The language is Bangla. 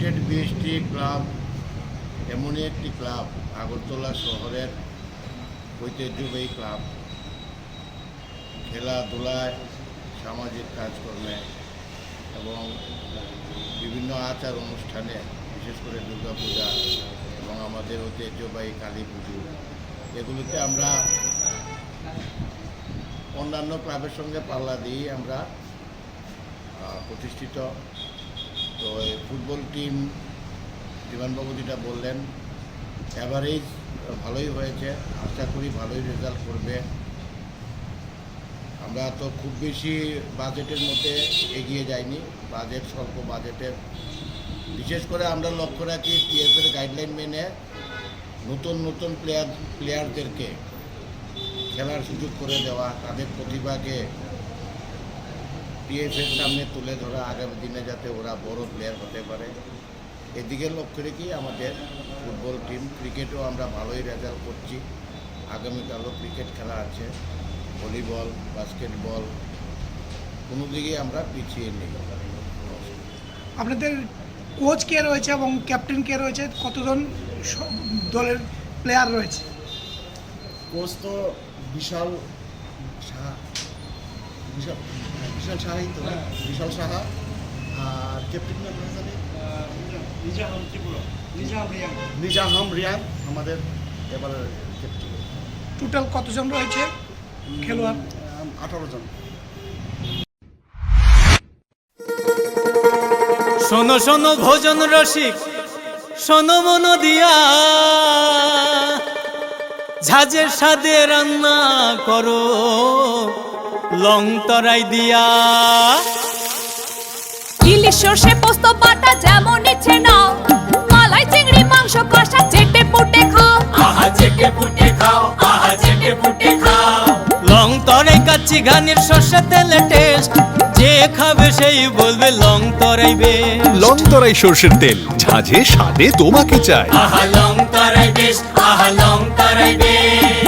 ইউনাইটেড বিএসটি ক্লাব এমনই একটি ক্লাব, আগরতলা শহরের ঐতিহ্যবাহী ক্লাব। খেলাধুলায়, সামাজিক কাজকর্মে এবং বিভিন্ন আচার অনুষ্ঠানে, বিশেষ করে দুর্গাপূজা এবং আমাদের ঐতিহ্যবাহী কালী পুজো, এগুলোতে আমরা অন্যান্য ক্লাবের সঙ্গে পাল্লা দিয়ে আমরা প্রতিষ্ঠিত। তো এই ফুটবল টিম বিমানবাবু যেটা বললেন, অ্যাভারেজ ভালোই হয়েছে, আশা করি ভালোই রেজাল্ট করবে। আমরা তো খুব বেশি বাজেটের মধ্যে এগিয়ে যাইনি, বাজেট স্বল্প বাজেটের। বিশেষ করে আমরা লক্ষ্য রাখি টিএফের গাইডলাইন মেনে নতুন নতুন প্লেয়ারদেরকে খেলার সুযোগ করে দেওয়া, তাদের প্রতিভাকে টিএফের সামনে তুলে ধরা, আগামী দিনে যাতে ওরা বড় প্লেয়ার হতে পারে, এদিকে লক্ষ্য রেখেই আমাদের ফুটবল টিম। ক্রিকেটও আমরা ভালোই রেজাল্ট করছি, আগামীকালও ক্রিকেট খেলা আছে, ভলিবল, বাস্কেটবল, কোনো দিকেই আমরা পিছিয়ে নেই। আপনাদের কোচ কে রয়েছে এবং ক্যাপ্টেন কে রয়েছে, কতজন দলের প্লেয়ার রয়েছে? কোচ তো বিশাল সাহা, বিশাল সাহাই তো, বিশাল সাহা। আর ক্যাপ্টেন নিজাহাম রিয়ান আমাদের এবারের ক্যাপ্টেন। টোটাল কতজন রয়েছে খেলোয়াড়? 18 জন। শোনো শোনো ভোজন রসিক, শোনো মন দিয়া, ঝাঁঝের স্বাদে রান্না করো লং তরাই দিয়া। ইলিশ সর্ষে পোস্ত বাটা যেমন ইচ্ছে নাও, মালাই চিংড়ি মাংস কষা চেটে পুটে খাও, আহা চেটে পুটে খাও, আহা চেটে পুটে খাও। লং তরাই কাচ্চি ঘানির সর্ষে তেলে টেস্ট, যে খাবে সেই বলবে লং তরাই বেশ। লং তরাই সর্ষের তেল, ঝাঁঝে স্বাদে তোমাকে চাই। আহা লং তরাই বেশ, আহা লং তরাই বেশ।